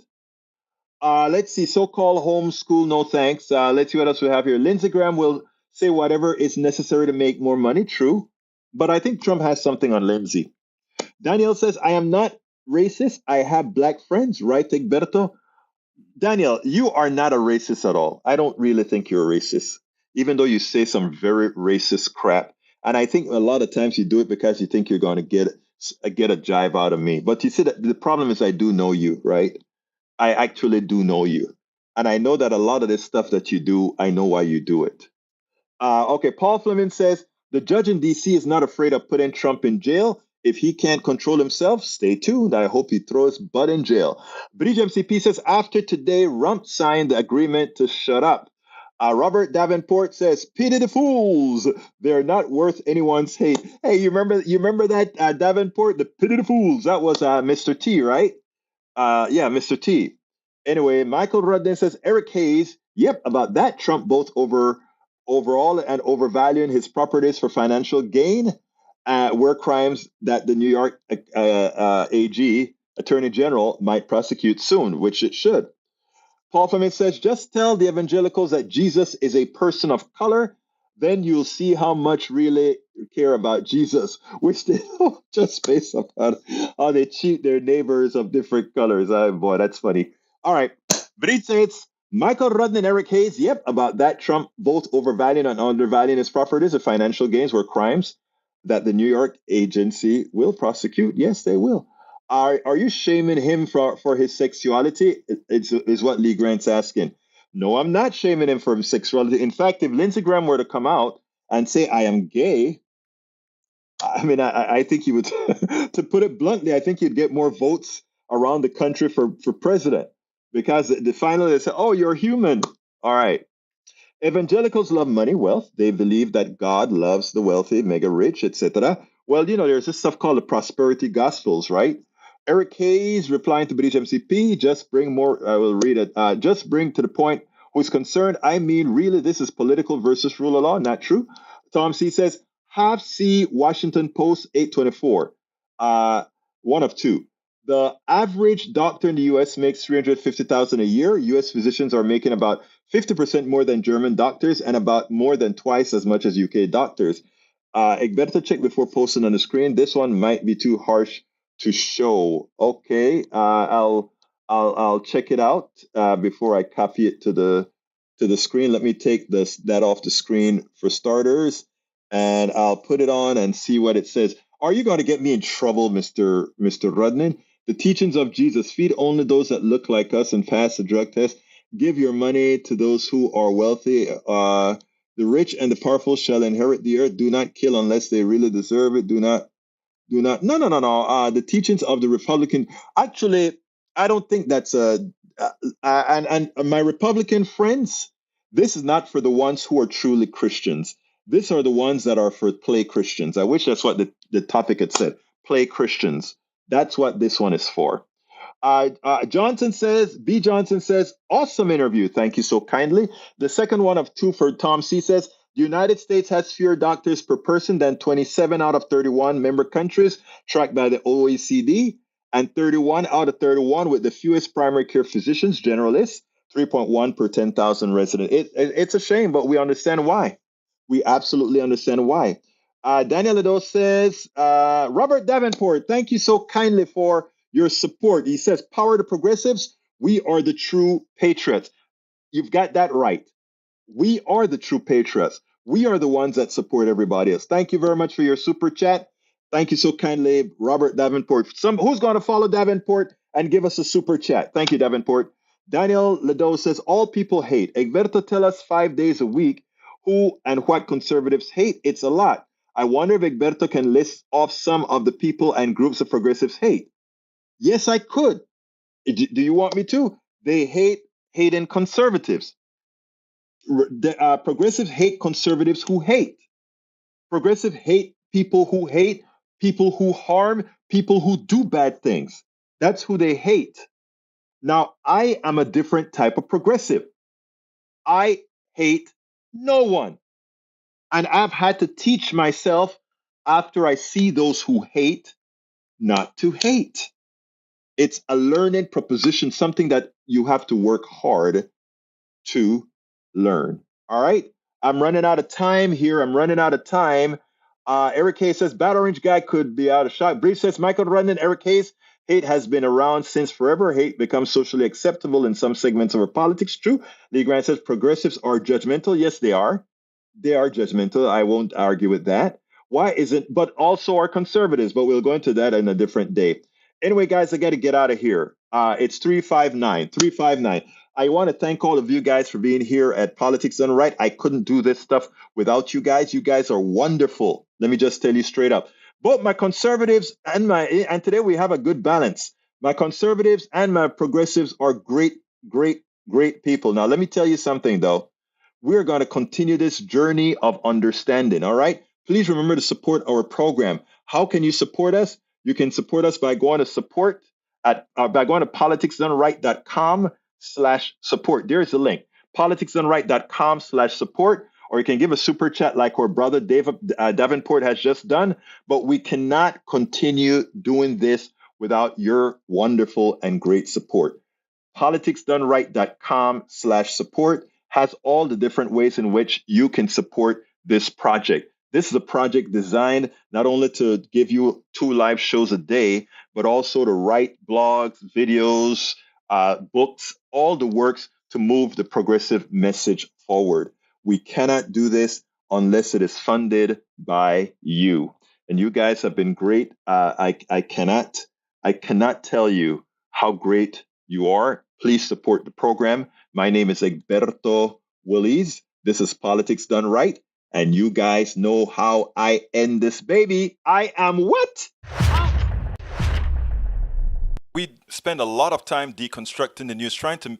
Let's see, so-called homeschool, no thanks. Let's see what else we have here. Lindsey Graham will say whatever is necessary to make more money, true. But I think Trump has something on Lindsey. Daniel says, I am not racist. I have black friends, right, Egberto? Daniel, you are not a racist at all. I don't really think you're a racist, even though you say some very racist crap. And I think a lot of times you do it because you think you're going to get a jive out of me. But you see, that the problem is I do know you, right? I actually do know you. And I know that a lot of this stuff that you do, I know why you do it. Okay, Paul Fleming says, the judge in D.C. is not afraid of putting Trump in jail. If he can't control himself, stay tuned. I hope he throws butt in jail. Bridge MCP says, after today, Rump signed the agreement to shut up. Robert Davenport says, pity the fools. They're not worth anyone's hate. Hey, you remember that, Davenport? The pity the fools. That was Mr. T, right? Yeah, Mr. T. Anyway, Michael Rudden says, Eric Hayes, yep, about that, Trump both overall and overvaluing his properties for financial gain were crimes that the New York AG, Attorney General, might prosecute soon, which it should. Paul Fleming says, just tell the evangelicals that Jesus is a person of color, then you'll see how much really care about Jesus, which they don't, just based upon how they cheat their neighbors of different colors. Oh, boy, that's funny. All right. Brit says, Michael Rudden and Eric Hayes, yep, about that, Trump both overvaluing and undervaluing his properties and financial gains were crimes that the New York agency will prosecute. Yes, they will. Are you shaming him for his sexuality? Is what Lee Grant's asking. No, I'm not shaming him for his sexuality. In fact, if Lindsey Graham were to come out and say, I am gay, I mean, I think he would, to put it bluntly, I think he'd get more votes around the country for president. Because finally they say, oh, you're human. All right. Evangelicals love money, wealth. They believe that God loves the wealthy, mega rich, etc. Well, there's this stuff called the prosperity gospels, right? Eric Hayes replying to British MCP, just bring more, I will read it. Just bring to the point who's concerned. I mean, really, this is political versus rule of law. Not true. Tom C says, have C Washington Post 824. One of two. The average doctor in the U.S. makes $350,000 a year. U.S. physicians are making about 50% more than German doctors and about more than twice as much as UK doctors. Egberto, check before posting on the screen. This one might be too harsh to show. Okay, I'll check it out before I copy it to the screen. Let me take that off the screen for starters, and I'll put it on and see what it says. Are you going to get me in trouble, Mr. Rudnin? The teachings of Jesus: feed only those that look like us and pass the drug test. Give your money to those who are wealthy. The rich and the powerful shall inherit the earth. Do not kill unless they really deserve it. Do not. No. The teachings of the Republican. Actually, I don't think that's and my Republican friends. This is not for the ones who are truly Christians. These are the ones that are for play Christians. I wish that's what the topic had said. Play Christians. That's what this one is for. Johnson says, B. Johnson says, awesome interview. Thank you so kindly. The second one of two for Tom C. says, the United States has fewer doctors per person than 27 out of 31 member countries tracked by the OECD, and 31 out of 31 with the fewest primary care physicians, generalists, 3.1 per 10,000 residents. It's a shame, but we understand why. We absolutely understand why. Daniel Lado says, Robert Davenport, thank you so kindly for your support. He says, power to progressives. We are the true patriots. You've got that right. We are the true patriots. We are the ones that support everybody else. Thank you very much for your super chat. Thank you so kindly, Robert Davenport. Who's going to follow Davenport and give us a super chat? Thank you, Davenport. Daniel Ledo says, all people hate. Egberto, tell us 5 days a week who and what conservatives hate. It's a lot. I wonder if Egberto can list off some of the people and groups of progressives hate. Yes, I could. Do you want me to? They hating conservatives. Progressives hate conservatives who hate. Progressives hate people who harm, people who do bad things. That's who they hate. Now, I am a different type of progressive. I hate no one. And I've had to teach myself after I see those who hate, not to hate. It's a learning proposition, something that you have to work hard to learn. All right. I'm running out of time here. Eric Hayes says, Bad Orange Guy could be out of shot. Brief says, Michael Rundon, Eric Hayes, hate has been around since forever. Hate becomes socially acceptable in some segments of our politics. True. Lee Grant says, progressives are judgmental. Yes, they are. They are judgmental. I won't argue with that. Why isn't, but also are conservatives, but we'll go into that in a different day. Anyway, guys, I got to get out of here. It's 359. I want to thank all of you guys for being here at Politics Done Right. I couldn't do this stuff without you guys. You guys are wonderful. Let me just tell you straight up. Both my conservatives and today we have a good balance. My conservatives and my progressives are great, great, great people. Now, let me tell you something, though. We're going to continue this journey of understanding, all right? Please remember to support our program. How can you support us? You can support us by going to politicsdoneright.com/support. There's the link, politicsdoneright.com/support, or you can give a super chat like our brother Davenport has just done. But we cannot continue doing this without your wonderful and great support. politicsdoneright.com/support has all the different ways in which you can support this project. This is a project designed not only to give you 2 live shows a day, but also to write blogs, videos, books, all the works to move the progressive message forward. We cannot do this unless it is funded by you. And you guys have been great. I cannot tell you how great you are. Please support the program. My name is Egberto Willies. This is Politics Done Right. And you guys know how I end this baby. I am what? We spend a lot of time deconstructing the news, trying to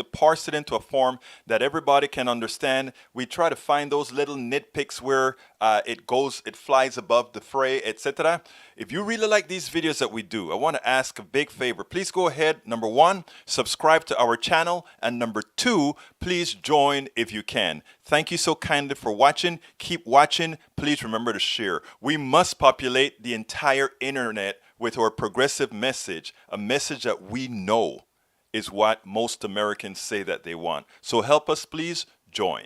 parse it into a form that everybody can understand. We try to find those little nitpicks where it flies above the fray, etc. If you really like these videos that we do, I want to ask a big favor. Please go ahead. Number 1, subscribe to our channel. And number 2, please join if you can. Thank you so kindly for watching. Keep watching. Please remember to share. We must populate the entire internet with our progressive message, a message that we know is what most Americans say that they want. So help us, please join.